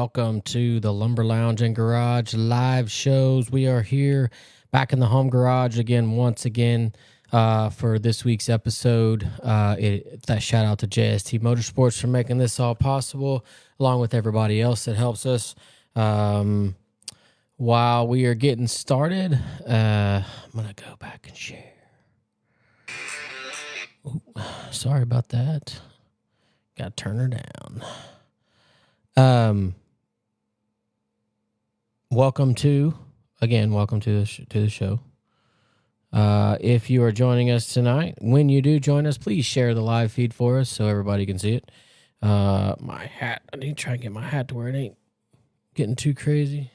welcome to the Lumber Lounge and Garage live shows. We are here back in the home garage once again, for this week's episode. That shout out to JST Motorsports for making this all possible, along with everybody else that helps us. While we are getting started, I'm going to go back and share. Ooh, sorry about that. Got to turn her down. Welcome to the show. If you are joining us tonight, when you do join us, please share the live feed for us so everybody can see it. My hat, I need to try and get my hat to where it ain't getting too crazy.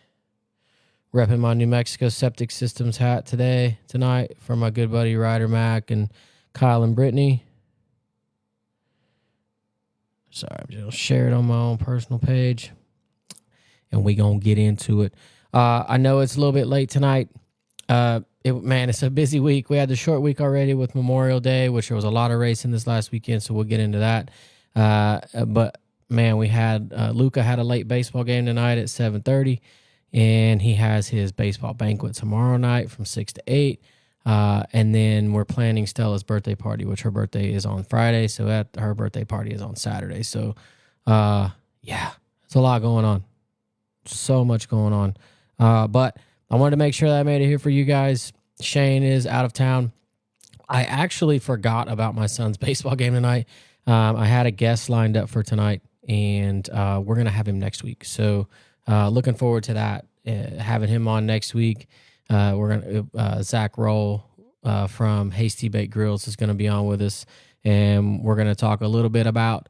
Repping my New Mexico Septic Systems hat tonight for my good buddy Ryder Mac and Kyle and Brittany. Sorry, I'm just going to share it on my own personal page, and we going to get into it. I know it's a little bit late tonight. It's a busy week. We had the short week already with Memorial Day, which there was a lot of racing this last weekend, so we'll get into that. But, man, we had Luca had a late baseball game tonight at 7:30, and he has his baseball banquet tomorrow night from 6 to 8. And then we're planning Stella's birthday party, which her birthday is on Friday. So her birthday party is on Saturday. So, it's a lot going on. So much going on. But I wanted to make sure that I made it here for you guys. Shane is out of town. I actually forgot about my son's baseball game tonight. I had a guest lined up for tonight, and we're going to have him next week. So, looking forward to that, having him on next week. We're gonna Zach Roll from Hasty Baked Grills is going to be on with us, and we're going to talk a little bit about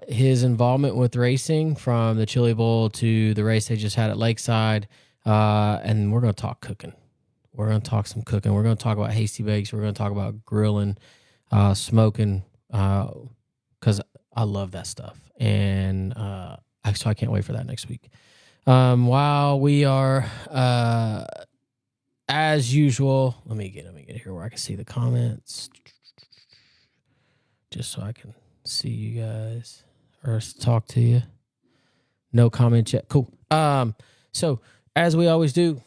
his involvement with racing from the Chili Bowl to the race they just had at Lakeside, and we're going to talk cooking. We're going to talk some cooking. We're going to talk about Hasty Bakes. We're going to talk about grilling, smoking, because I love that stuff, and so I can't wait for that next week. While we are as usual, let me get here where I can see the comments, just so I can see you guys or talk to you. No comment yet. Cool. So as we always do,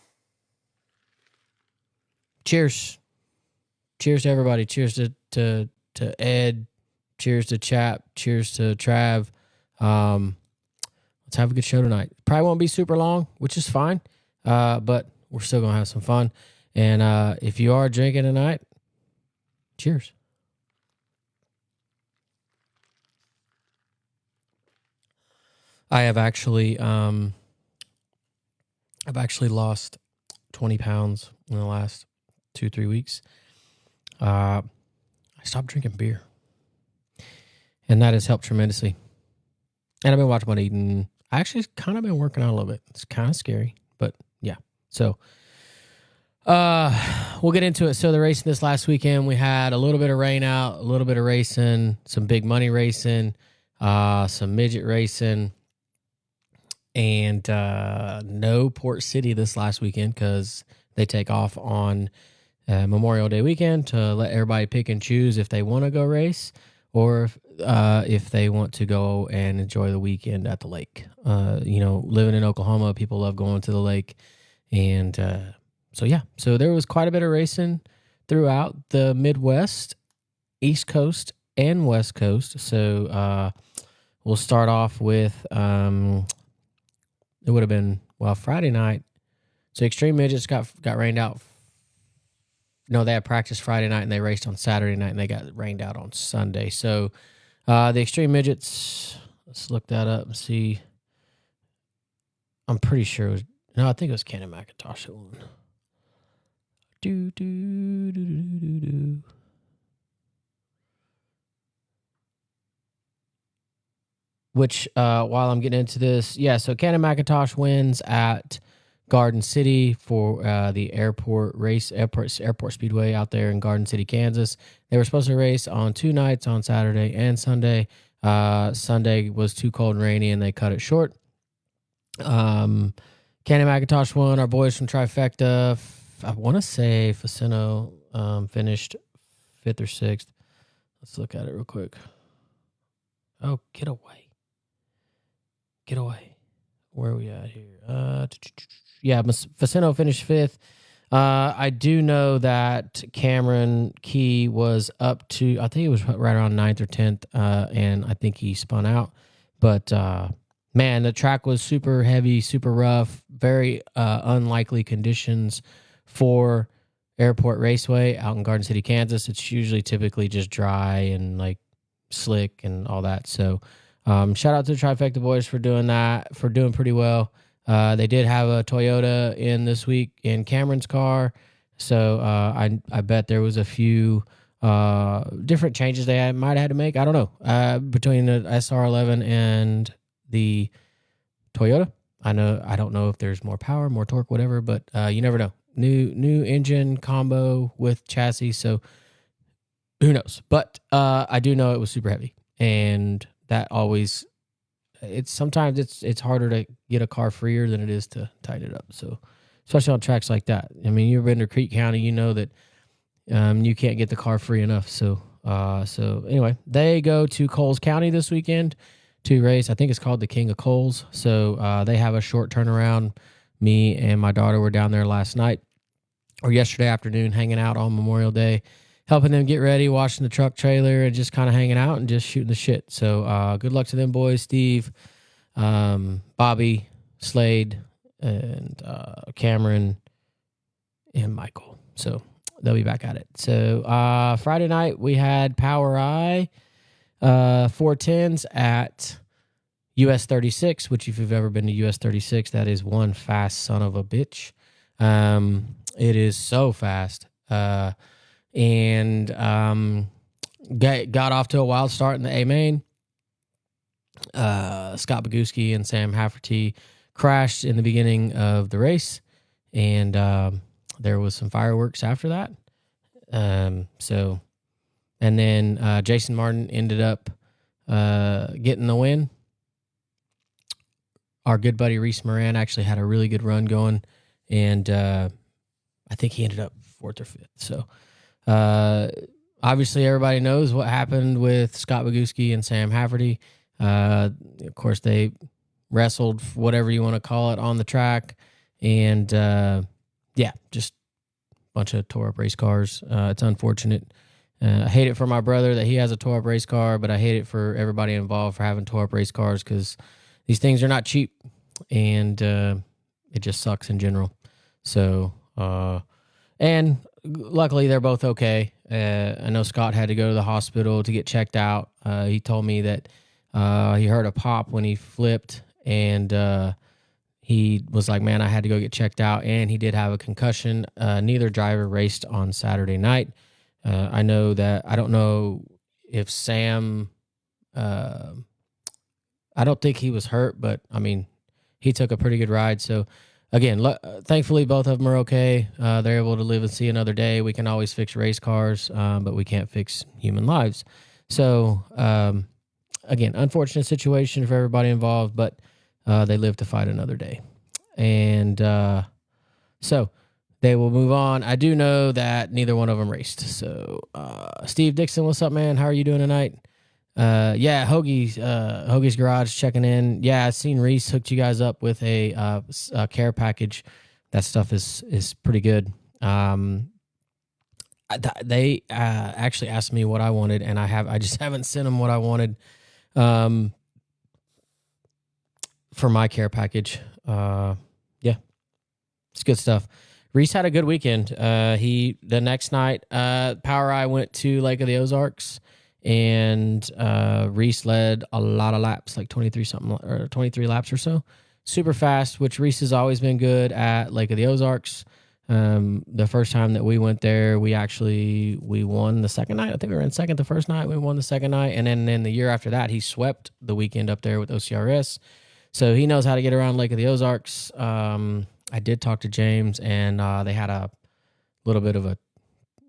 cheers to everybody. Cheers to Ed. Cheers to Chap. Cheers to Trav. Let's have a good show tonight. Probably won't be super long, which is fine, but we're still going to have some fun. And if you are drinking tonight, cheers. I have actually lost 20 pounds in the last 2-3 weeks. I stopped drinking beer, and that has helped tremendously. And I've been watching my eating. I actually kind of been working out a little bit. It's kind of scary, but yeah. So we'll get into it. So the racing this last weekend, we had a little bit of rain out, a little bit of racing, some big money racing, some midget racing, and no Port City this last weekend because they take off on Memorial Day weekend to let everybody pick and choose if they want to go race or if they want to go and enjoy the weekend at the lake. Living in Oklahoma, people love going to the lake. And so there was quite a bit of racing throughout the Midwest, East Coast, and West Coast. So we'll start off with, it would have been, Friday night. So Extreme Midgets got rained out. No, they had practice Friday night, and they raced on Saturday night, and they got rained out on Sunday. So the Extreme Midgets, let's look that up and see. I'm pretty sure I think it was Ken and McIntosh that won. Which, while I'm getting into this, so Ken and McIntosh wins at Garden City for the airport Speedway out there in Garden City, Kansas. They were supposed to race on 2 nights, on Saturday and Sunday. Sunday was too cold and rainy, and they cut it short. Ken and McIntosh won. Our boys from Trifecta, I want to say Facino finished 5th or 6th. Let's look at it real quick. Oh, get away. where are we at here? Yeah, Facino finished 5th. I do know that Cameron Key was up to, I think it was right around 9th or 10th, and I think he spun out. But man, the track was super heavy, super rough, very unlikely conditions for Airport Raceway out in Garden City, Kansas. It's usually typically just dry and like slick and all that. So shout out to the Trifecta boys for doing that, for doing pretty well. They did have a Toyota in this week in Cameron's car. So I bet there was a few different changes they might have had to make. I don't know. Between the SR11 and the Toyota. I don't know if there's more power, more torque, whatever, but you never know. New engine combo with chassis, so who knows? But I do know it was super heavy, and that always sometimes it's harder to get a car freer than it is to tighten it up. So especially on tracks like that. I mean, you've been to Creek County, you know that you can't get the car free enough. So anyway, they go to Coles County this weekend to race. I think it's called the King of Coles. So they have a short turnaround. Me and my daughter were down there last night or yesterday afternoon, hanging out on Memorial Day, helping them get ready, washing the truck trailer, and just kind of hanging out and just shooting the shit. So good luck to them boys, Steve, Bobby, Slade, and Cameron, and Michael. So they'll be back at it. So Friday night we had Power Eye 410s at US 36, which if you've ever been to US 36, that is one fast son of a bitch. It is so fast. And got off to a wild start in the A main. Scott Boguski and Sam Hafferty crashed in the beginning of the race, and there was some fireworks after that. And then Jason Martin ended up getting the win. Our good buddy Reese Moran actually had a really good run going, and I think he ended up 4th or 5th. So obviously everybody knows what happened with Scott Boguski and Sam Hafferty. Of course, they wrestled, whatever you want to call it, on the track, and just a bunch of tore up race cars. It's unfortunate. I hate it for my brother that he has a tore up race car, but I hate it for everybody involved for having tore up race cars, because these things are not cheap, and it just sucks in general. So, and luckily they're both okay. I know Scott had to go to the hospital to get checked out. He told me that he heard a pop when he flipped, and he was like, man, I had to go get checked out, and he did have a concussion. Neither driver raced on Saturday night. I know that, I don't know if Sam, I don't think he was hurt, but I mean, he took a pretty good ride. So again, thankfully both of them are okay. They're able to live and see another day. We can always fix race cars, but we can't fix human lives. So again, unfortunate situation for everybody involved, but they live to fight another day. And so they will move on. I do know that neither one of them raced. So Steve Dixon, what's up, man? How are you doing tonight? Hoagie's Garage checking in. Yeah, I've seen Reese hooked you guys up with a care package. That stuff is pretty good. They actually asked me what I wanted, and I just haven't sent them what I wanted for my care package. It's good stuff. Reese had a good weekend. The next night, Power Eye went to Lake of the Ozarks, and Reese led a lot of laps, like 23 laps or so. Super fast, which Reese has always been good at Lake of the Ozarks. The first time that we went there, we won the second night. I think we were in second the first night. We won the second night. And then the year after that, he swept the weekend up there with OCRS. So he knows how to get around Lake of the Ozarks. I did talk to James, and they had a little bit of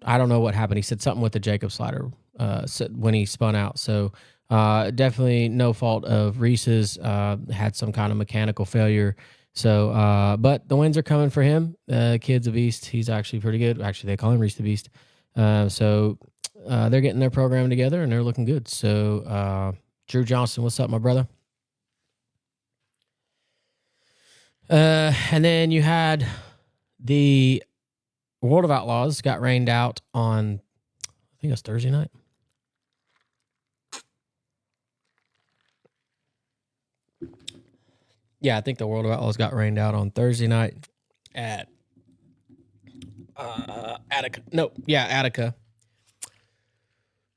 I don't know what happened. He said something with the Jacob slider when he spun out. So definitely no fault of Reese's. Had some kind of mechanical failure. So, but the wins are coming for him. Kid's a beast. He's actually pretty good. Actually, they call him Reese the Beast. So they're getting their program together, and they're looking good. So, Drew Johnson, what's up, my brother? And then you had the World of Outlaws got rained out on, I think it was Thursday night. Yeah, I think the World of Outlaws got rained out on Thursday night at Attica. No, yeah, Attica.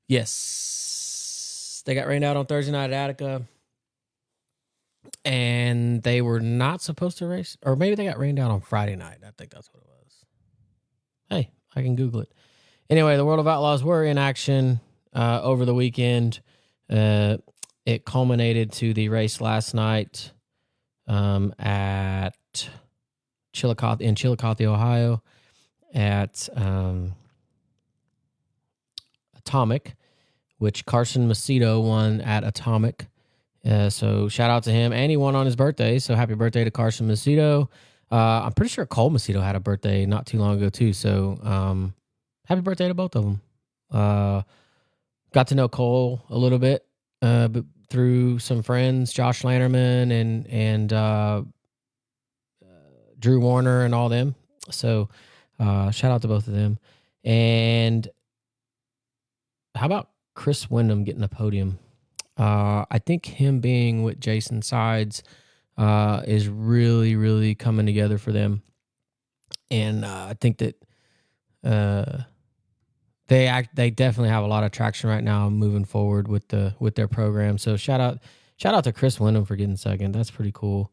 Yes. They got rained out on Thursday night at Attica. And they were not supposed to race. Or maybe they got rained out on Friday night. I think that's what it was. Hey, I can Google it. Anyway, the World of Outlaws were in action over the weekend. It culminated to the race last night at Chillicothe, Ohio, at Atomic, which Carson Macedo won at Atomic. So shout out to him, and he won on his birthday. So happy birthday to Carson Macedo. I'm pretty sure Cole Macedo had a birthday not too long ago too. So happy birthday to both of them. Got to know Cole a little bit through some friends, Josh Lannerman and Drew Warner and all them. So shout out to both of them. And how about Chris Wyndham getting a podium? I think him being with Jason Sides is really, really coming together for them. And I think that they definitely have a lot of traction right now moving forward with their program. So shout out to Chris Wyndham for getting second. That's pretty cool.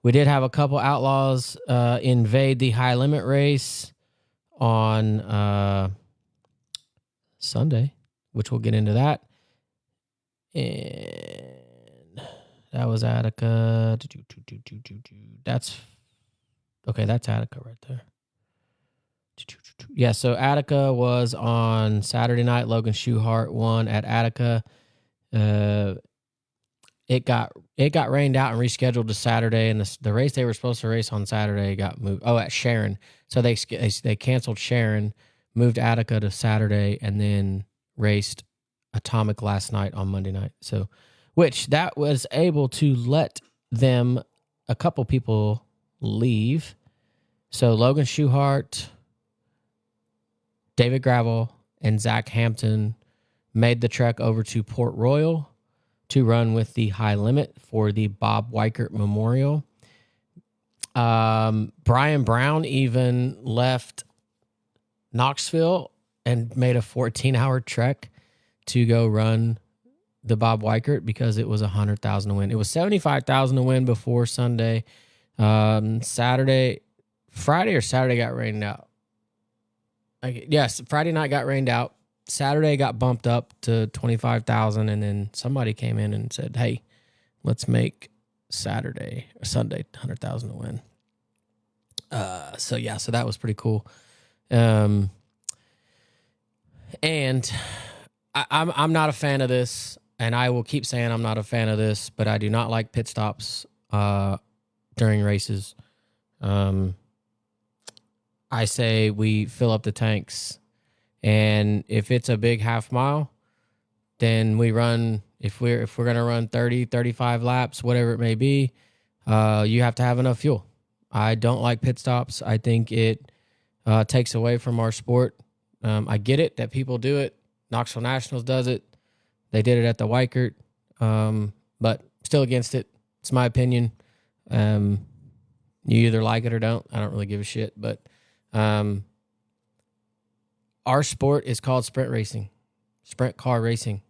We did have a couple outlaws invade the high limit race on Sunday, which we'll get into that. And that was Attica. That's Attica right there. Yeah, so Attica was on Saturday night. Logan Schuchart won at Attica. It got rained out and rescheduled to Saturday, and the race they were supposed to race on Saturday got moved. Oh, at Sharon. So they canceled Sharon, moved Attica to Saturday, and then raced Atomic last night on Monday night. So, which that was able to let them, a couple people leave. So Logan Schuchart, David Gravel, and Zach Hampton made the trek over to Port Royal to run with the high limit for the Bob Weichert Memorial. Brian Brown even left Knoxville and made a 14-hour trek to go run the Bob Weichert because it was $100,000 to win. It was $75,000 to win before Sunday. Friday or Saturday got rained out. Yes, Friday night got rained out. Saturday got bumped up to $25,000, and then somebody came in and said, "Hey, let's make Sunday $100,000 to win." So that was pretty cool. And I'm not a fan of this, and I will keep saying I'm not a fan of this, but I do not like pit stops during races. I say we fill up the tanks, and if it's a big half mile, then we run. If we're gonna run 30, 35 laps, whatever it may be, you have to have enough fuel. I don't like pit stops. I think it takes away from our sport. I get it that people do it. Knoxville Nationals does it. They did it at the Weichert, but still against it. It's my opinion. You either like it or don't. I don't really give a shit. But our sport is called sprint racing, sprint car racing,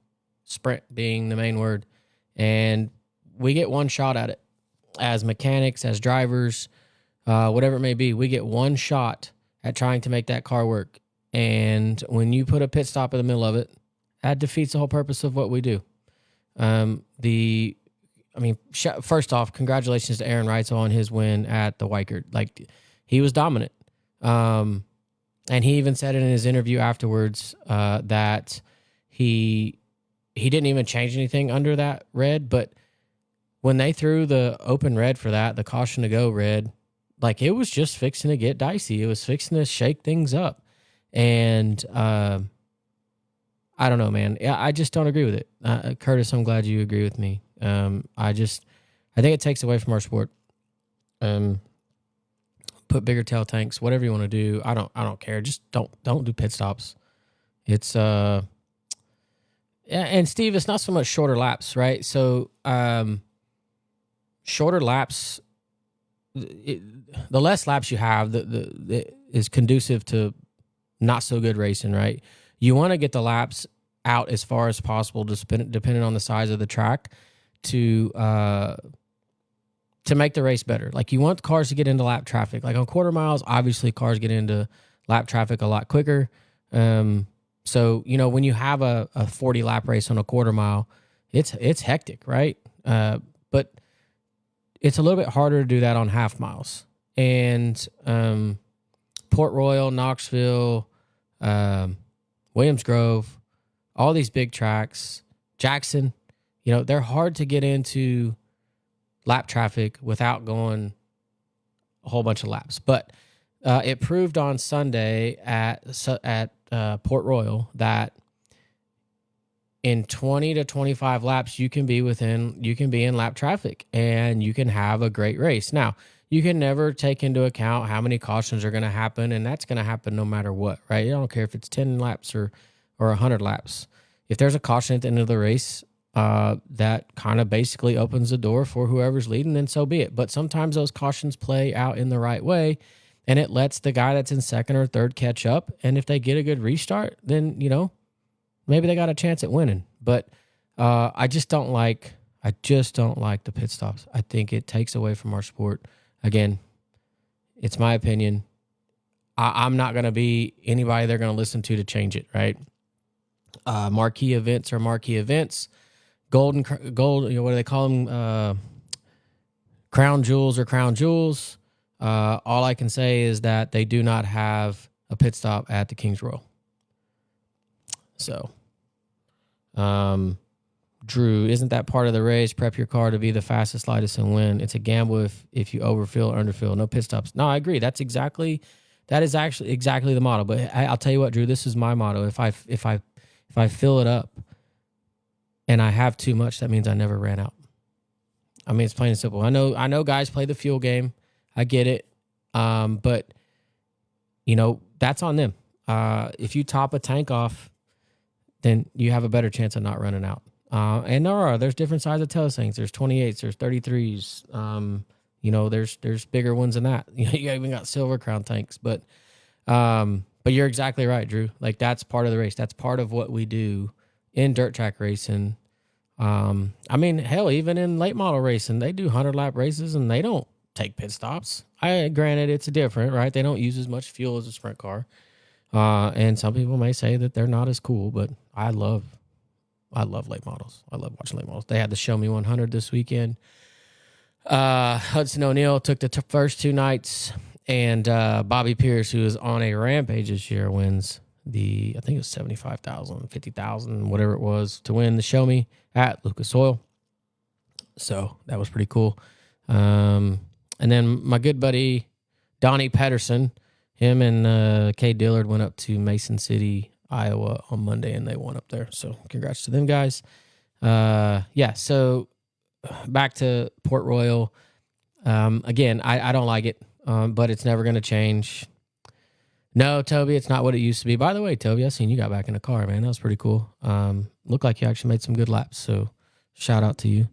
sprint being the main word. And we get one shot at it as mechanics, as drivers, whatever it may be. We get one shot at trying to make that car work. And when you put a pit stop in the middle of it, that defeats the whole purpose of what we do. First off, congratulations to Aaron Reitzel on his win at the Weichert. Like, he was dominant. And he even said it in his interview afterwards that he didn't even change anything under that red. But when they threw the open red for that, the caution to go red, like, it was just fixing to get dicey. It was fixing to shake things up. And I don't know, man. I just don't agree with it. Curtis, I'm glad you agree with me. I think it takes away from our sport. Put bigger tail tanks, whatever you want to do. I don't care. Just don't do pit stops. It's and Steve, it's not so much shorter laps, right? So shorter laps, the less laps you have, the is conducive to not so good racing, right? You want to get the laps out as far as possible, depending on the size of the track, to make the race better. Like, you want cars to get into lap traffic. Like on quarter miles, obviously cars get into lap traffic a lot quicker. So, when you have a 40 lap race on a quarter mile, it's hectic, right? But it's a little bit harder to do that on half miles. And Port Royal, Knoxville, Williams Grove, all these big tracks, Jackson, they're hard to get into lap traffic without going a whole bunch of laps. But it proved on Sunday at Port Royal that in 20 to 25 laps, you can be in lap traffic and you can have a great race. Now, you can never take into account how many cautions are going to happen, and that's going to happen no matter what, right? I don't care if it's 10 laps or 100 laps. If there's a caution at the end of the race, that kind of basically opens the door for whoever's leading, then so be it. But sometimes those cautions play out in the right way, and it lets the guy that's in second or third catch up. And if they get a good restart, then, maybe they got a chance at winning. But I just don't like the pit stops. I think it takes away from our sport. Again, it's my opinion. I'm not going to be anybody they're going to listen to change it, right? Marquee events are marquee events. Gold, what do they call them? Crown jewels or crown jewels. All I can say is that they do not have a pit stop at the Kings Royal. So, Drew, isn't that part of the race? Prep your car to be the fastest, lightest, and win. It's a gamble if you overfill or underfill. No pit stops. No, I agree. That is actually exactly the motto. But I'll tell you what, Drew, this is my motto. If I fill it up and I have too much, that means I never ran out. I mean, it's plain and simple. I know guys play the fuel game. I get it. But that's on them. If you top a tank off, then you have a better chance of not running out. And there's different sizes of tail tanks. There's 28s, there's 33s. There's bigger ones than that. You even got silver crown tanks. But you're exactly right, Drew. Like, that's part of the race. That's part of what we do in dirt track racing. I mean, hell, even in late model racing, they do 100-lap races and they don't take pit stops. Granted, it's different, right? They don't use as much fuel as a sprint car. And some people may say that they're not as cool, but I love late models. I love watching late models. They had the Show Me 100 this weekend. Hudson O'Neal took the first two nights, and Bobby Pierce, who is on a rampage this year, wins I think it was $75,000, $50,000, whatever it was, to win the Show Me at Lucas Oil. So that was pretty cool. And then my good buddy Donnie Pedersen, him and Kay Dillard went up to Mason City, Iowa on Monday, and they won up there. So congrats to them guys. So back to Port Royal. Again, I don't like it, but it's never going to change. No, Toby, it's not what it used to be. By the way, Toby, I seen you got back in the car, man. That was pretty cool. Looked like you actually made some good laps, so shout out to you.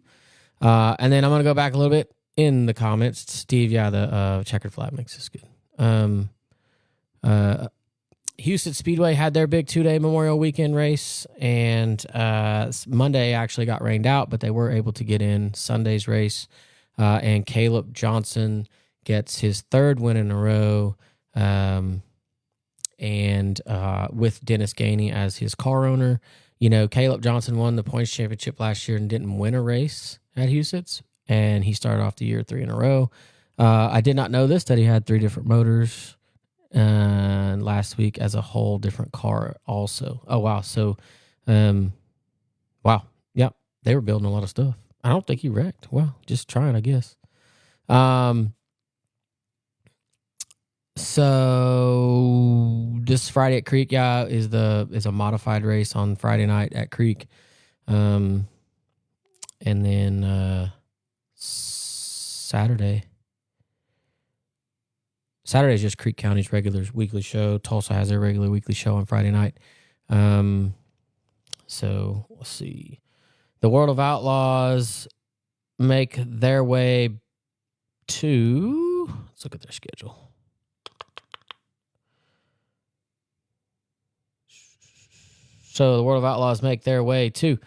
And then I'm going to go back a little bit in the comments. Steve, the checkered flag mix is good. Houston Speedway had their big 2-day Memorial Weekend race, and Monday actually got rained out, but they were able to get in Sunday's race. And Caleb Johnson gets his third win in a row, and with Dennis Gainey as his car owner. Caleb Johnson won the points championship last year and didn't win a race at Houston's, and he started off the year 3 in a row. I did not know this, that he had 3 different motors. And last week as a whole different car also. Oh, wow. So, wow. Yeah, they were building a lot of stuff. I don't think he wrecked. Well, just trying, I guess. So this Friday at Creek, is a modified race on Friday night at Creek. And And then Saturday is just Creek County's regular weekly show. Tulsa has their regular weekly show on Friday night. So let's see. The World of Outlaws make their way to... Let's look at their schedule. So the World of Outlaws make their way to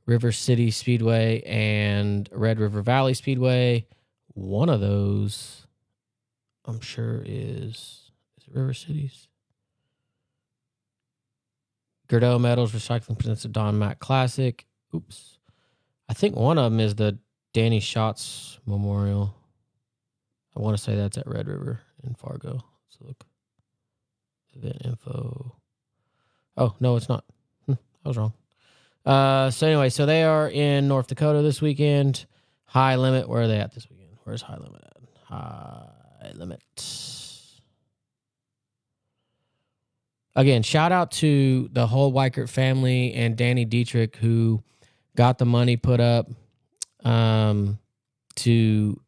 River City Speedway and Red River Valley Speedway. One of those, I'm sure, is it River City's? Gerdeau Metals Recycling presents the Don Mack Classic. Oops. I think one of them is the Danny Schatz Memorial. I want to say that's at Red River in Fargo. Let's look. Event info. Oh, no, it's not. I was wrong. So anyway, so they are in North Dakota this weekend. High Limit, where are they at this weekend? Where's High Limit at? High Limit. Again, shout out to the whole Weichert family and Danny Dietrich, who got the money put up to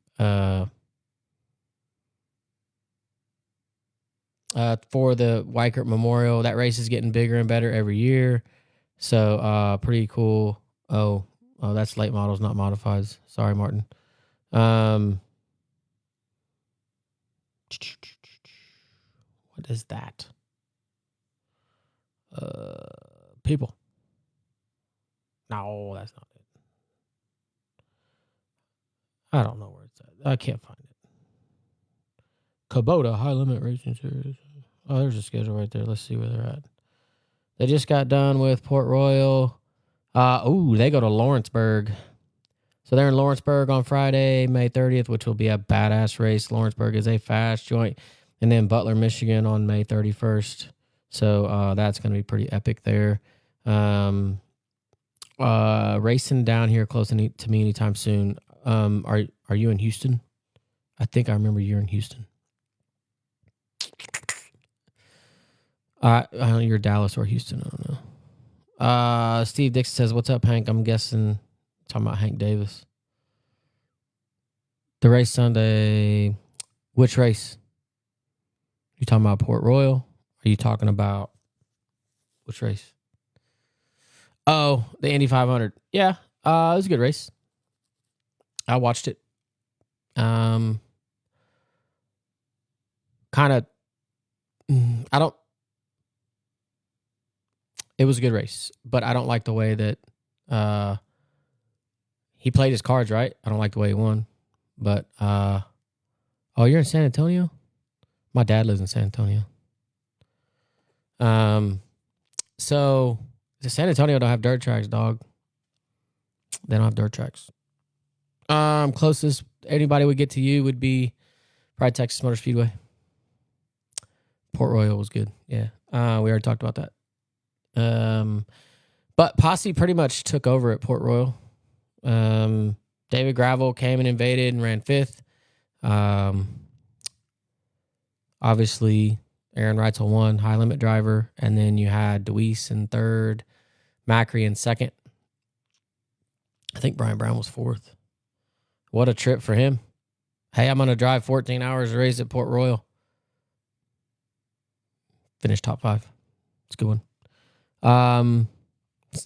for the Weichert Memorial. That race is getting bigger and better every year. So pretty cool. Oh, that's late models, not modifieds. Sorry, Martin. What is that? People. No, that's not it. I don't know where it's at. I can't find it. Kubota High Limit Racing Series. Oh, there's a schedule right there. Let's see where they're at. They just got done with Port Royal. They go to Lawrenceburg. So they're in Lawrenceburg on Friday, May 30th, which will be a badass race. Lawrenceburg is a fast joint. And then Butler, Michigan on May 31st. So that's going to be pretty epic there. Racing down here close to me anytime soon. Are you in Houston? I think I remember you're in Houston. You're Dallas or Houston. I don't know. Steve Dixon says, "What's up, Hank?" I'm guessing talking about Hank Davis. The race Sunday. Which race? You talking about Port Royal? Are you talking about which race? Oh, the Indy 500. Yeah, it was a good race. I watched it. Kind of. I don't. It was a good race, but I don't like the way that he played his cards right. I don't like the way he won. But you're in San Antonio? My dad lives in San Antonio. So San Antonio don't have dirt tracks, dog. They don't have dirt tracks. Closest anybody would get to you would be probably Texas Motor Speedway. Port Royal was good. Yeah. We already talked about that. But Posse pretty much took over at Port Royal. David Gravel came and invaded and ran fifth. Obviously, Aaron Reitzel won, high limit driver. And then you had Deweese in third, Macri in second. I think Brian Brown was fourth. What a trip for him. Hey, I'm going to drive 14 hours to race at Port Royal. Finish top 5. It's a good one.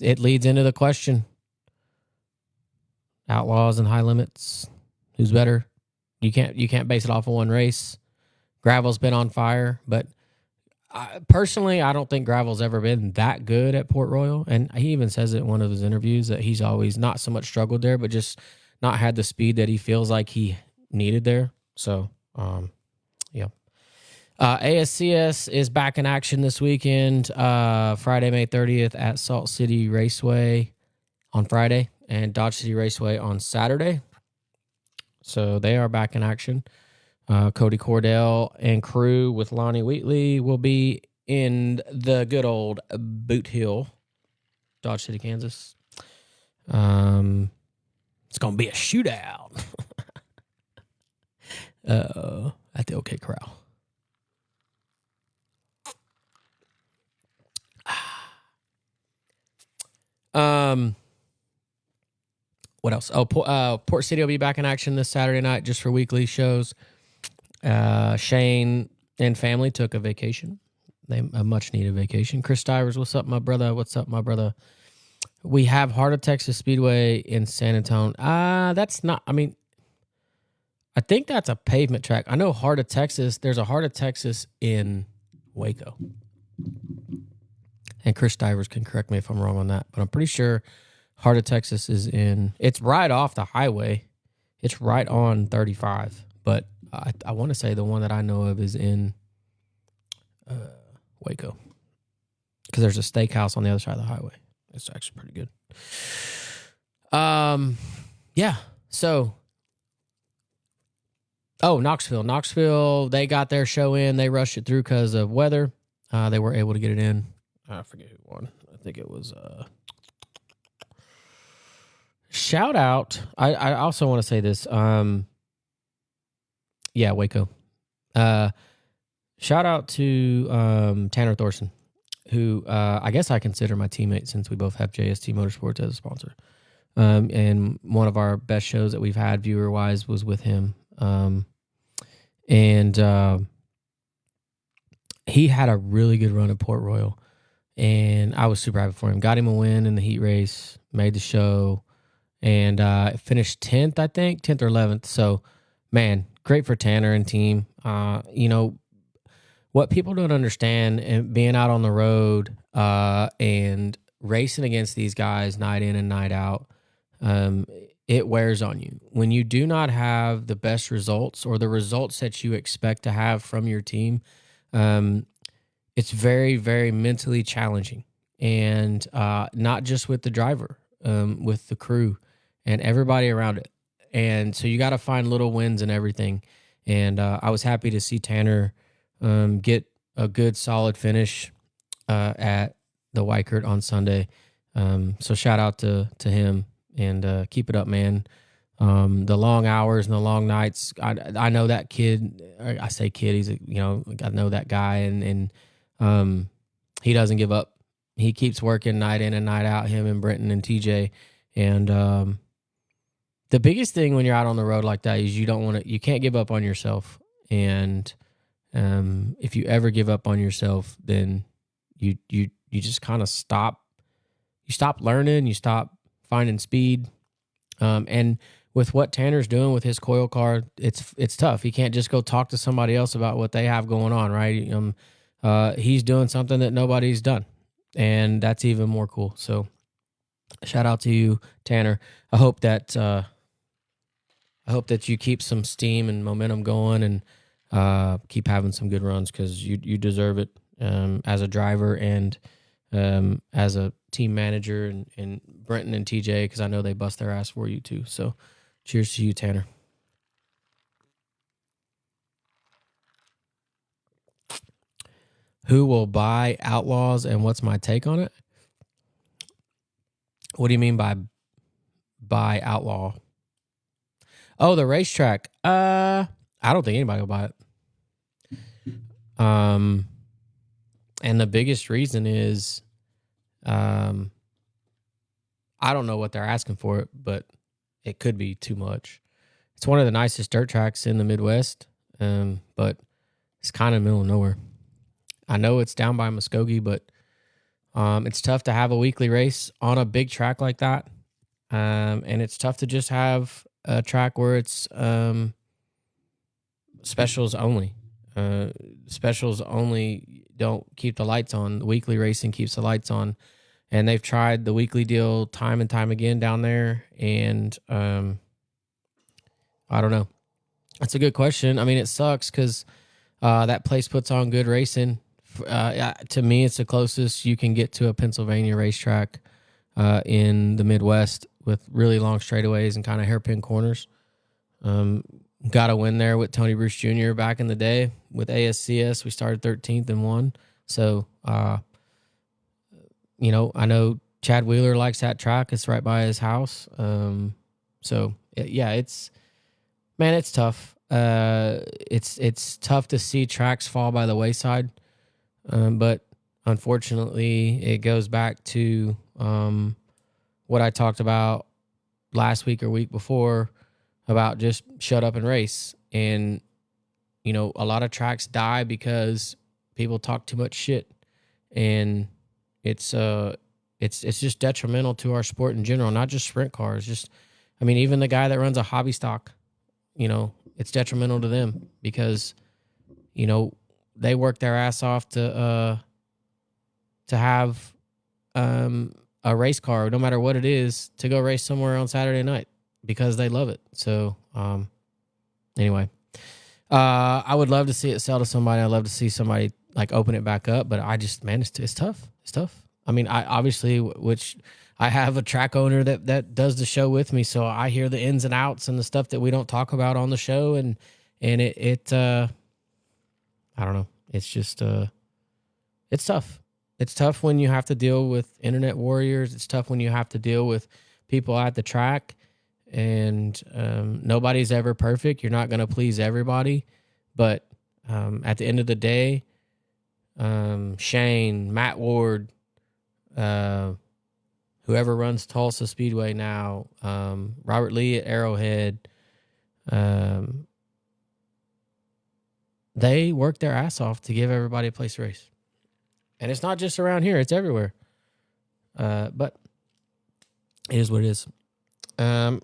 It leads into the question. Outlaws and high limits. Who's better? You can't base it off of one race. Gravel's been on fire, but personally, I don't think Gravel's ever been that good at Port Royal. And he even says it in one of his interviews that he's always not so much struggled there, but just not had the speed that he feels like he needed there. So, yeah. ASCS is back in action this weekend, Friday, May 30th at Salt City Raceway on Friday and Dodge City Raceway on Saturday. So they are back in action. Cody Cordell and crew with Lonnie Wheatley will be in the good old Boot Hill, Dodge City, Kansas. It's going to be a shootout at the OK Corral. What else? Oh, Port City will be back in action this Saturday night just for weekly shows. Shane and family took a vacation. A much needed vacation. Chris Stivers, what's up, my brother? What's up, my brother? We have Heart of Texas Speedway in San Antonio. That's not, I mean, I think that's a pavement track. I know Heart of Texas, there's a Heart of Texas in Waco. And Chris Stivers can correct me if I'm wrong on that, but I'm pretty sure Heart of Texas it's right off the highway. It's right on 35, but I want to say the one that I know of is in Waco, because there's a steakhouse on the other side of the highway. It's actually pretty good. Yeah. So, Knoxville, they got their show in. They rushed it through because of weather. They were able to get it in. I forget who won. I think it was shout out. I also want to say this. Yeah, Waco. Shout out to Tanner Thorson, who I guess I consider my teammate since we both have JST Motorsports as a sponsor. And one of our best shows that we've had viewer-wise was with him. He had a really good run at Port Royal, and I was super happy for him. Got him a win in the heat race, made the show, and finished 10th, I think, 10th or 11th. So, man, great for Tanner and team. What people don't understand, and being out on the road and racing against these guys night in and night out, it wears on you. When you do not have the best results or the results that you expect to have from your team, it's very, very mentally challenging. And not just with the driver, with the crew and everybody around it. And so you got to find little wins in everything. And I was happy to see Tanner get a good, solid finish at the Weikert on Sunday. So shout out to him, and keep it up, man. The long hours and the long nights. I know that kid. I say kid. He's I know that guy, and he doesn't give up. He keeps working night in and night out. Him and Brenton and TJ, and the biggest thing when you're out on the road like that is you can't give up on yourself. And if you ever give up on yourself, then you just kind of stop. You stop learning. You stop finding speed. And with what Tanner's doing with his coil car, it's tough. He can't just go talk to somebody else about what they have going on, right? He's doing something that nobody's done, and that's even more cool. So, shout out to you, Tanner. I hope that you keep some steam and momentum going, and keep having some good runs, because you deserve it as a driver and as a team manager, and Brenton and TJ, because I know they bust their ass for you too. So cheers to you, Tanner. Who will buy Outlaws, and what's my take on it? What do you mean by buy Outlaw? Oh, the racetrack. I don't think anybody will buy it. And the biggest reason is, I don't know what they're asking for it, but it could be too much. It's one of the nicest dirt tracks in the Midwest, but it's kind of middle of nowhere. I know it's down by Muskogee, but it's tough to have a weekly race on a big track like that. And it's tough to just have a track where it's specials only. Specials only don't keep the lights on. The weekly racing keeps the lights on. And they've tried the weekly deal time and time again down there. And I don't know. That's a good question. I mean, it sucks because that place puts on good racing. To me, it's the closest you can get to a Pennsylvania racetrack in the Midwest, with really long straightaways and kind of hairpin corners. Got a win there with Tony Bruce Jr. back in the day with ASCS. We started 13th and won. So, I know Chad Wheeler likes that track. It's right by his house. It's tough. It's tough to see tracks fall by the wayside. But unfortunately, it goes back to what I talked about last week or week before about just shut up and race. And, you know, a lot of tracks die because people talk too much shit. And it's just detrimental to our sport in general, not just sprint cars. Just, I mean, even the guy that runs a hobby stock, you know, it's detrimental to them because, you know, they work their ass off to have a race car, no matter what it is, to go race somewhere on Saturday night because they love it. So, anyway, I would love to see it sell to somebody. I'd love to see somebody like open it back up, but I just, man, it's tough. It's tough. I mean, I obviously, which I have a track owner that does the show with me, so I hear the ins and outs and the stuff that we don't talk about on the show, and it I don't know. It's just it's tough. It's tough when you have to deal with internet warriors. It's tough when you have to deal with people at the track, and nobody's ever perfect. You're not going to please everybody, but at the end of the day, Shane, Matt Ward, whoever runs Tulsa Speedway now, Robert Lee at Arrowhead, they work their ass off to give everybody a place to race. And it's not just around here, it's everywhere. But it is what it is. I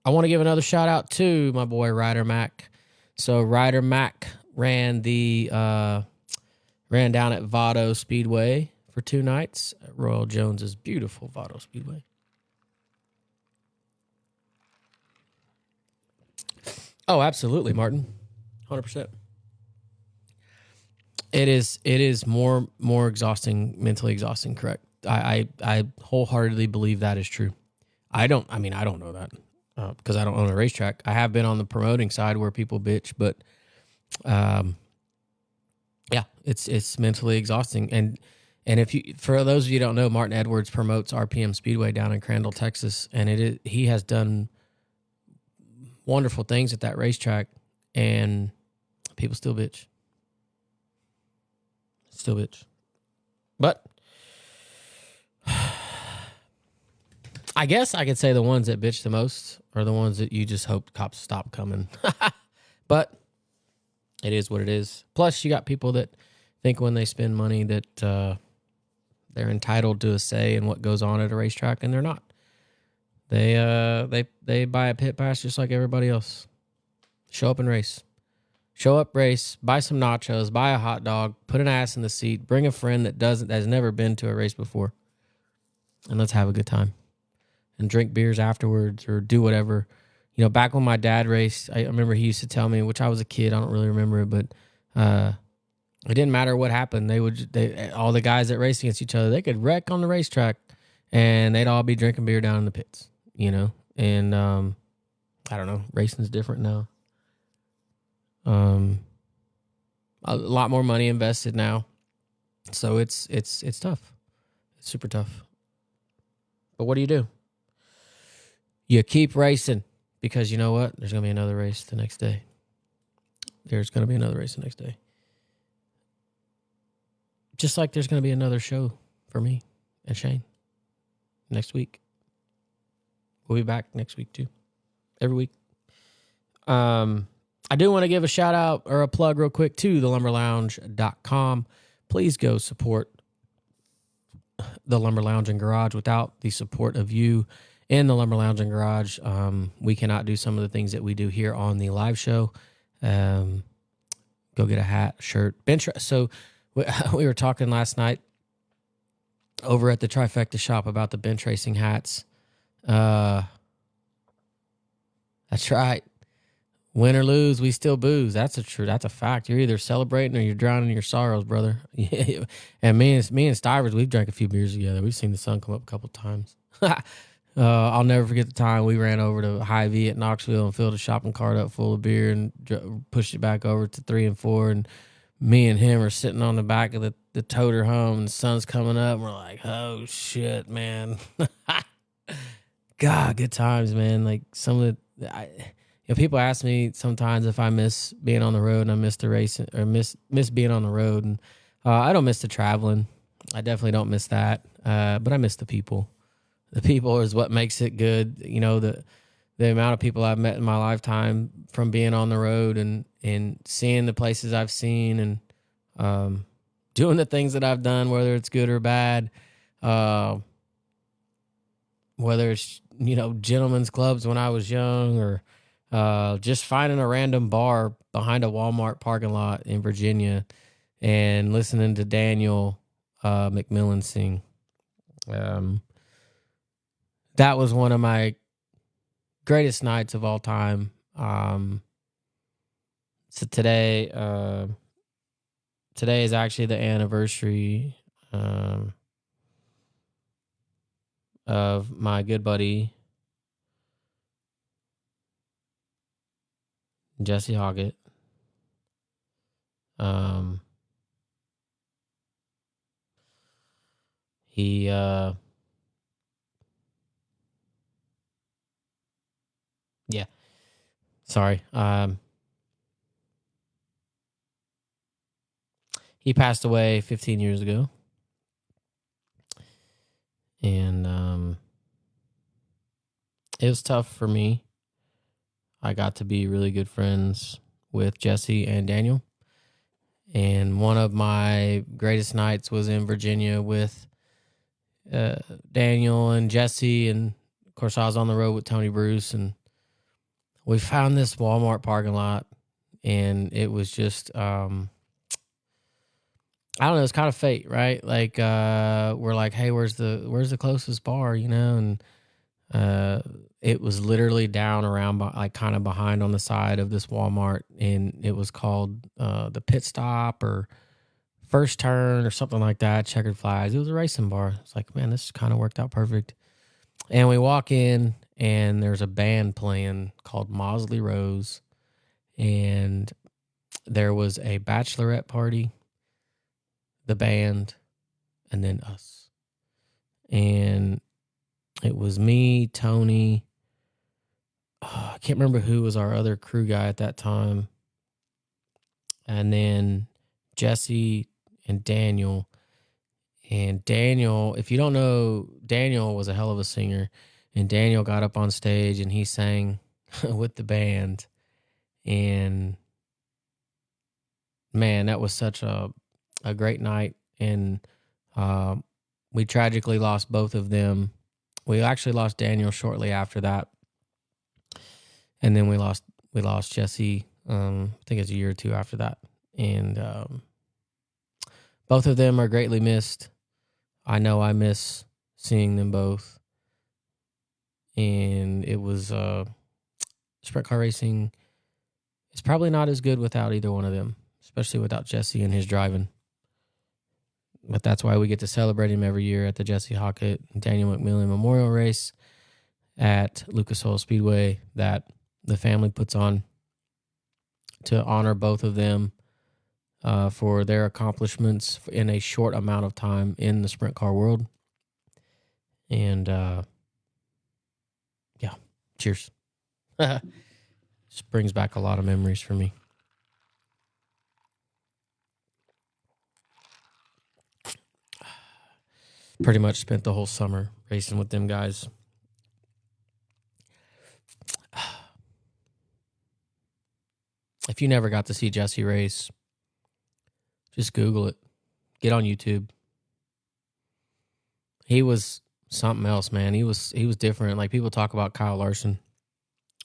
want to give another shout out to my boy Ryder Mack. So Ryder Mack ran down at Vado Speedway for 2 nights at Royal Jones's beautiful Vado Speedway. Oh, absolutely, Martin. 100%. It is more exhausting, mentally exhausting, correct. I wholeheartedly believe that is true. I don't know that because I don't own a racetrack. I have been on the promoting side where people bitch, but yeah, it's mentally exhausting. And if you, for those of you who don't know, Martin Edwards promotes RPM Speedway down in Crandall, Texas, and he has done wonderful things at that racetrack, and people still bitch. Still bitch. But I guess I could say the ones that bitch the most are the ones that you just hope cops stop coming. But it is what it is. Plus, you got people that think when they spend money that they're entitled to a say in what goes on at a racetrack, and they're not. They buy a pit pass just like everybody else. Show up and race. Show up, race, buy some nachos, buy a hot dog, put an ass in the seat, bring a friend that's never been to a race before, and let's have a good time. And drink beers afterwards or do whatever. You know, back when my dad raced, I remember he used to tell me, which I was a kid, I don't really remember it, but it didn't matter what happened. All the guys that raced against each other, they could wreck on the racetrack, and they'd all be drinking beer down in the pits, you know? And I don't know, racing's different now. A lot more money invested now. So it's tough. It's super tough. But what do? You keep racing because you know what? There's going to be another race the next day. Just like there's going to be another show for me and Shane next week. We'll be back next week too. Every week. I do want to give a shout out or a plug real quick to thelumberlounge.com. Please go support the Lumber Lounge and Garage. Without the support of you in the Lumber Lounge and Garage, we cannot do some of the things that we do here on the live show. Go get a hat, shirt, bench. So we were talking last night over at the Trifecta shop about the bench racing hats. That's right. Win or lose, we still booze. That's a fact. You're either celebrating or you're drowning in your sorrows, brother. And me and Stivers, we've drank a few beers together. We've seen the sun come up a couple of times. I'll never forget the time we ran over to Hy-Vee at Knoxville and filled a shopping cart up full of beer and pushed it back over to 3 and 4. And me and him are sitting on the back of the toter home, and the sun's coming up. And we're like, oh shit, man. God, good times, man. Like some of the, people ask me sometimes if I miss being on the road, and I miss the race or miss being on the road, and I don't miss the traveling. I definitely don't miss that, but I miss the people the people is what makes it good. You know, the amount of people I've met in my lifetime from being on the road and seeing the places I've seen and doing the things that I've done, whether it's good or bad, whether it's, you know, gentlemen's clubs when I was young or just finding a random bar behind a Walmart parking lot in Virginia and listening to Daniel McMillan sing. That was one of my greatest nights of all time. So today is actually the anniversary of my good buddy Jesse Hoggett. He yeah, sorry. He passed away 15 years ago. And it was tough for me. I got to be really good friends with Jesse and Daniel. And one of my greatest nights was in Virginia with Daniel and Jesse. And, of course, I was on the road with Tony Bruce. And we found this Walmart parking lot. And it was just, I don't know, it's kind of fate, right? Like, we're like, hey, where's the closest bar, you know? And it was literally down around, like, kind of behind on the side of this Walmart. And it was called the Pit Stop or First Turn or something like that, Checkered Flags. It was a racing bar. It's like, man, this kind of worked out perfect. And we walk in, and there's a band playing called Mosley Rose. And there was a bachelorette party, the band, and then us. And it was me, Tony. I can't remember who was our other crew guy at that time. And then Jesse and Daniel. And Daniel, if you don't know, Daniel was a hell of a singer. And Daniel got up on stage and he sang with the band. And man, that was such a great night. And we tragically lost both of them. We actually lost Daniel shortly after that. And then we lost Jesse, I think it's a year or two after that. And both of them are greatly missed. I know I miss seeing them both. And it was sprint car racing. It's probably not as good without either one of them, especially without Jesse and his driving. But that's why we get to celebrate him every year at the Jesse Hockett and Daniel McMillan Memorial Race at Lucas Oil Speedway that the family puts on to honor both of them for their accomplishments in a short amount of time in the sprint car world. And yeah, cheers. Just brings back a lot of memories for me. Pretty much spent the whole summer racing with them guys. If you never got to see Jesse race, just Google it. Get on YouTube. He was something else, man. He was different. Like, people talk about Kyle Larson,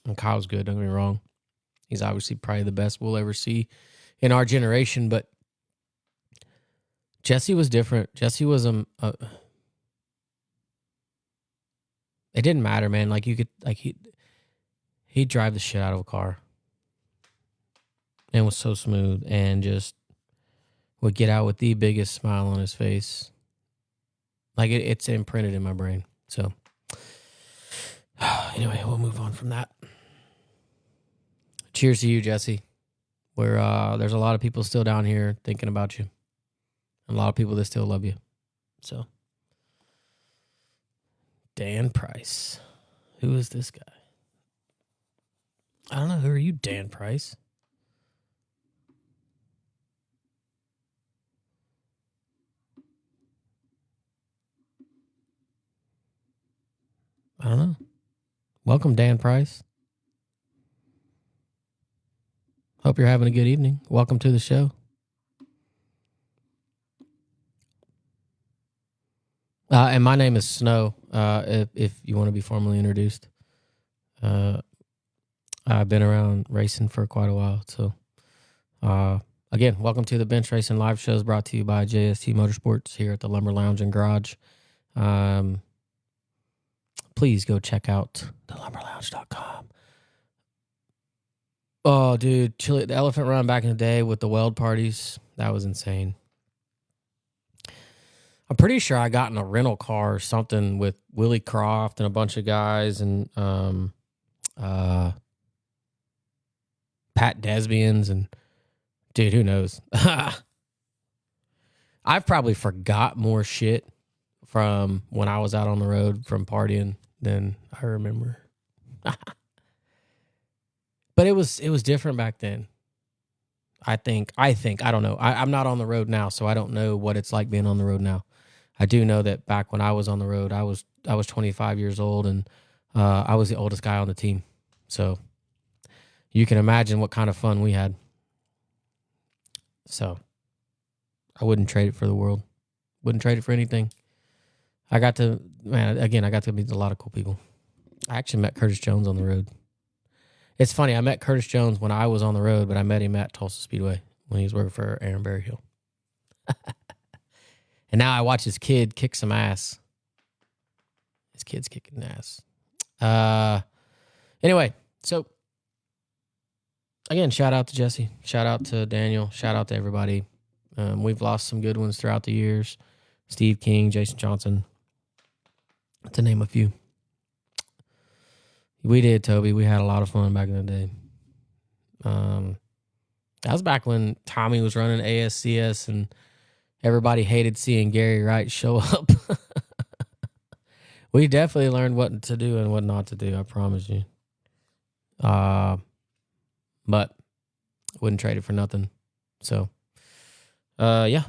and Kyle's good, don't get me wrong. He's obviously probably the best we'll ever see in our generation, but Jesse was different. Jesse was it didn't matter, man. Like, you could, like, he'd drive the shit out of a car. And was so smooth and just would get out with the biggest smile on his face. Like, it's imprinted in my brain. So anyway, we'll move on from that. Cheers to you, Jesse. There's a lot of people still down here thinking about you. And a lot of people that still love you. So, Dan Price. Who is this guy? I don't know. Who are you, Dan Price? I don't know. Welcome, Dan Price. Hope you're having a good evening. Welcome to the show. And my name is Snow, if you want to be formally introduced. I've been around racing for quite a while. So, again, welcome to the Bench Racing Live shows brought to you by JST Motorsports here at the Lumber Lounge and Garage. Please go check out thelumberlounge.com. Oh, dude, Chili, the Elephant Run back in the day with the weld parties, that was insane. I'm pretty sure I got in a rental car or something with Willie Croft and a bunch of guys and Pat Desbians and dude, who knows? I've probably forgot more shit from when I was out on the road from partying than I remember. But it was different back then. I think, I don't know. I'm not on the road now, so I don't know what it's like being on the road now. I do know that back when I was on the road, I was 25 years old and I was the oldest guy on the team. So you can imagine what kind of fun we had. So I wouldn't trade it for the world. Wouldn't trade it for anything. I got to meet a lot of cool people. I actually met Curtis Jones on the road. It's funny, I met Curtis Jones when I was on the road, but I met him at Tulsa Speedway when he was working for Aaron Berryhill. And now I watch his kid kick some ass. His kid's kicking ass. Anyway, so again, shout out to Jesse. Shout out to Daniel. Shout out to everybody. We've lost some good ones throughout the years. Steve King, Jason Johnson, to name a few. We did, Toby. We had a lot of fun back in the day. That was back when Tommy was running ASCS and everybody hated seeing Gary Wright show up. We definitely learned what to do and what not to do, I promise you. But wouldn't trade it for nothing. So, yeah.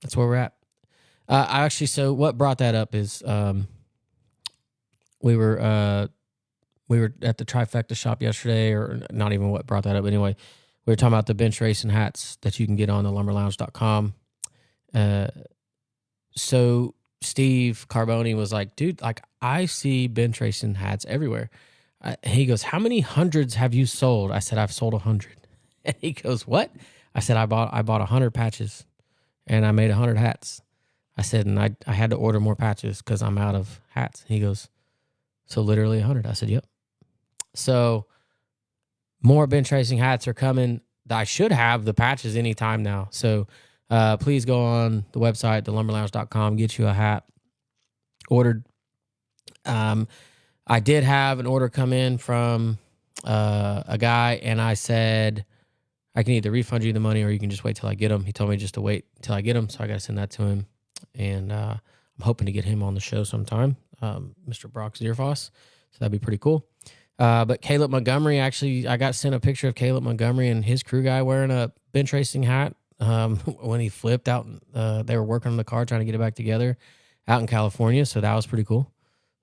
That's where we're at. So what brought that up is we were at the Trifecta shop yesterday, or not even what brought that up. Anyway, we were talking about the bench racing hats that you can get on the lumberlounge.com. So Steve Carboni was like, dude, like I see bench racing hats everywhere. He goes, how many hundreds have you sold? I said, I've sold 100. And he goes, what? I said, I bought 100 patches and I made 100 hats. I said, and I had to order more patches because I'm out of hats. He goes, so literally 100. I said, yep. So more bench racing hats are coming. I should have the patches anytime now. So please go on the website, thelumberlounge.com, get you a hat ordered. I did have an order come in from a guy, and I said, I can either refund you the money or you can just wait till I get them. He told me just to wait till I get them, so I got to send that to him. And I'm hoping to get him on the show sometime, Mr. Brock Zierfoss. So that'd be pretty cool. But Caleb Montgomery, actually, I got sent a picture of Caleb Montgomery and his crew guy wearing a bench racing hat when he flipped out. They were working on the car trying to get it back together out in California, so that was pretty cool.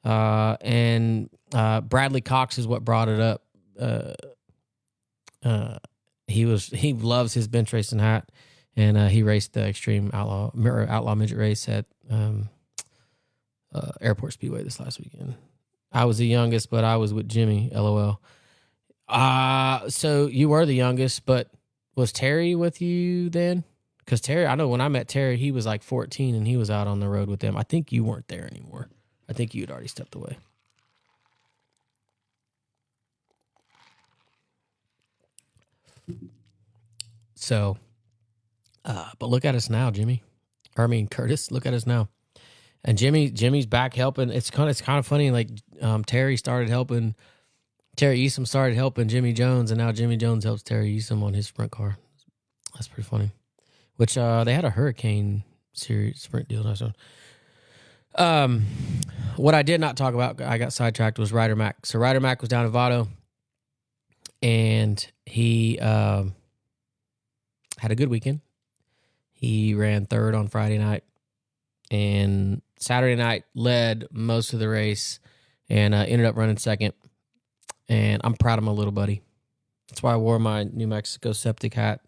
And Bradley Cox is what brought it up. He loves his bench racing hat, and he raced the Extreme Outlaw Midget race at Airport Speedway this last weekend. I was the youngest, but I was with Jimmy, LOL. So you were the youngest, but was Terry with you then? Because Terry, I know when I met Terry, he was like 14 and he was out on the road with them. I think you weren't there anymore. I think you had already stepped away. So, but look at us now, Jimmy. Curtis, look at us now. And Jimmy's back helping. It's kind of funny. Like Terry Easom started helping Jimmy Jones, and now Jimmy Jones helps Terry Easom on his sprint car. That's pretty funny. Which they had a Hurricane Series sprint deal. Nice one. What I did not talk about, I got sidetracked, was Ryder Mac. So Ryder Mac was down in Vado, and he had a good weekend. He ran third on Friday night. and Saturday night led most of the race and ended up running second. And I'm proud of my little buddy. That's why I wore my New Mexico Septic hat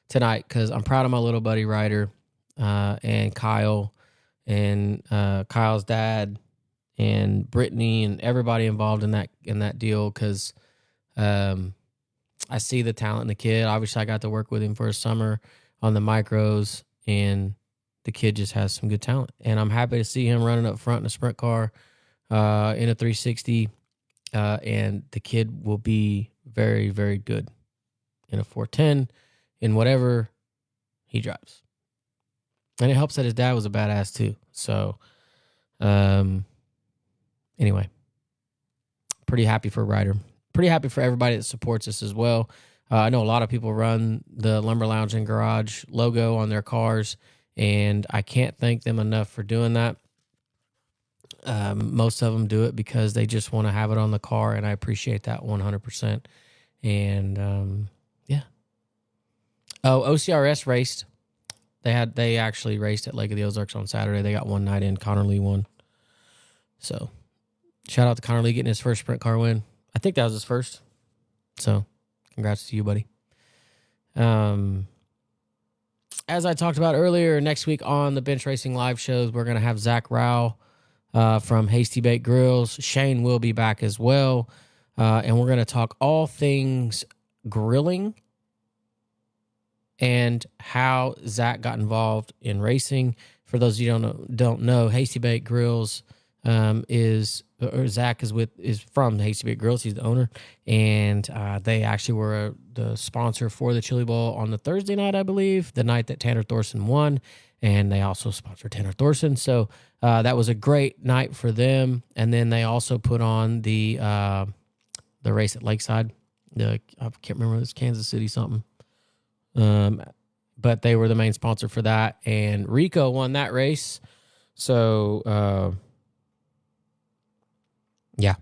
tonight, because I'm proud of my little buddy Ryder and Kyle and Kyle's dad and Brittany and everybody involved in that deal, because I see the talent in the kid. Obviously, I got to work with him for a summer on the micros, and the kid just has some good talent. And I'm happy to see him running up front in a sprint car in a 360. And the kid will be very, very good in a 410 in whatever he drives. And it helps that his dad was a badass too. So, anyway, pretty happy for Ryder. Pretty happy for everybody that supports us as well. I know a lot of people run the Lumber Lounge and Garage logo on their cars, and I can't thank them enough for doing that. Most of them do it because they just want to have it on the car, and I appreciate that 100%. And yeah. Oh, OCRS raced. They actually raced at Lake of the Ozarks on Saturday. They got one night in. Connor Lee won. So shout out to Connor Lee getting his first sprint car win. I think that was his first. So congrats to you, buddy. As I talked about earlier, next week on the Bench Racing live shows, we're going to have Zach Rao from Hasty Bake Grills. Shane will be back as well. And we're going to talk all things grilling and how Zach got involved in racing. For those of you who don't know, Hasty Bake Grills Zach is from Hasty Bake Grills. He's the owner, and they actually were the sponsor for the Chili Bowl on the Thursday night, I believe, the night that Tanner Thorson won, and they also sponsored Tanner Thorson. So that was a great night for them. And then they also put on the race at Lakeside. I can't remember, it was Kansas City something. But they were the main sponsor for that, and Rico won that race. So yeah,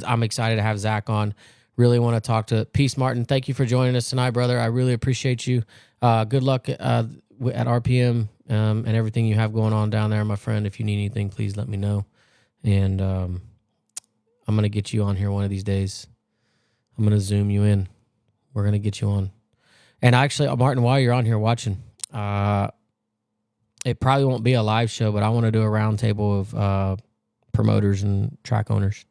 I'm excited to have Zach on. Really want to talk to Peace Martin. Thank you for joining us tonight, brother. I really appreciate you. Good luck at RPM and everything you have going on down there, my friend. If you need anything, please let me know. And I'm going to get you on here one of these days. I'm going to Zoom you in. We're going to get you on. And actually, Martin, while you're on here watching, it probably won't be a live show, but I want to do a roundtable of promoters and track owners.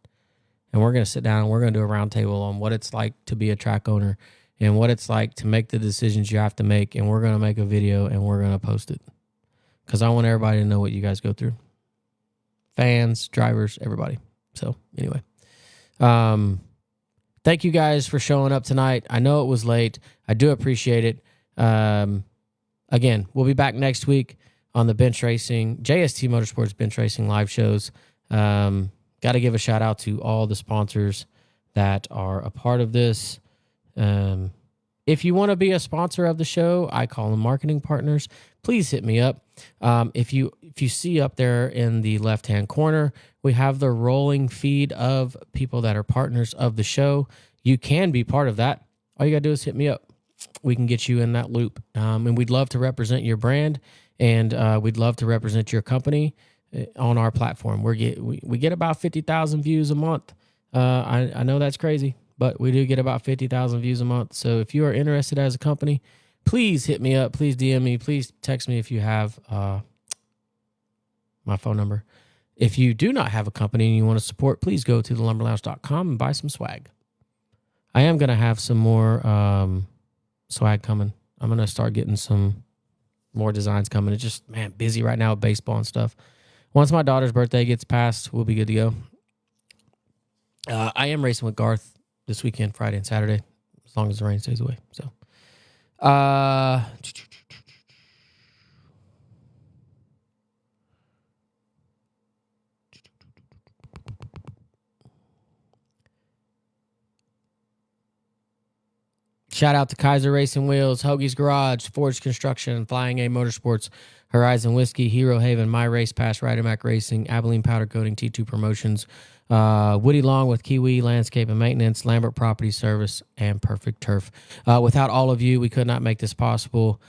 And we're going to sit down and we're going to do a roundtable on what it's like to be a track owner and what it's like to make the decisions you have to make. And we're going to make a video and we're going to post it, because I want everybody to know what you guys go through. Fans, drivers, everybody. So anyway, thank you guys for showing up tonight. I know it was late. I do appreciate it. Again, we'll be back next week on the Bench Racing, JST Motorsports Bench Racing live shows. Got to give a shout out to all the sponsors that are a part of this. If you want to be a sponsor of the show, I call them marketing partners. Please hit me up. If you see up there in the left-hand corner, we have the rolling feed of people that are partners of the show. You can be part of that. All you got to do is hit me up. We can get you in that loop. And we'd love to represent your brand, and we'd love to represent your company on our platform. We get about 50,000 views a month. I know that's crazy, but we do get about 50,000 views a month. So if you are interested as a company, please hit me up. Please DM me. Please text me if you have my phone number. If you do not have a company and you want to support, please go to thelumberlounge.com and buy some swag. I am going to have some more swag coming. I'm going to start getting some more designs coming. It's just, man, busy right now with baseball and stuff. Once my daughter's birthday gets passed, we'll be good to go. I am racing with Garth this weekend, Friday and Saturday, as long as the rain stays away. So, Shout out to Kaiser Racing Wheels, Hoagie's Garage, Forge Construction, Flying A Motorsports, Horizon Whiskey, Hero Haven, My Race Pass, Ryder Mac Racing, Abilene Powder Coating, T2 Promotions, Woody Long with Kiwi Landscape and Maintenance, Lambert Property Service, and Perfect Turf. Without all of you, we could not make this possible.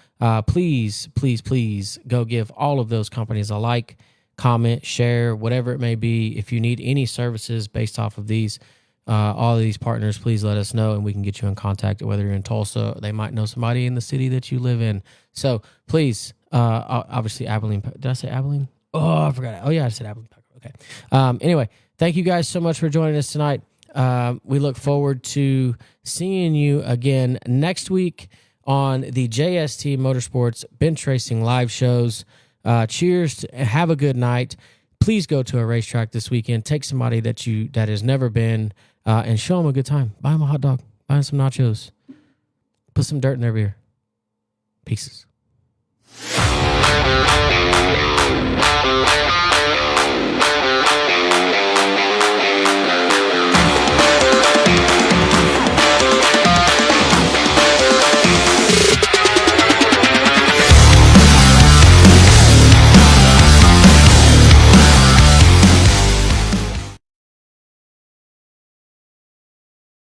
Please, please, please go give all of those companies a like, comment, share, whatever it may be. If you need any services based off of these, all of these partners, please let us know and we can get you in contact. Whether you're in Tulsa, they might know somebody in the city that you live in. So please, obviously Abilene. Did I say Abilene? Oh, I forgot. Oh yeah, I said Abilene. Okay. Anyway, thank you guys so much for joining us tonight. We look forward to seeing you again next week on the JST Motorsports Bench Racing live shows. Cheers. Have a good night. Please go to a racetrack this weekend. Take somebody that has never been, and show them a good time. Buy them a hot dog. Buy them some nachos. Put some dirt in their beer. Pieces.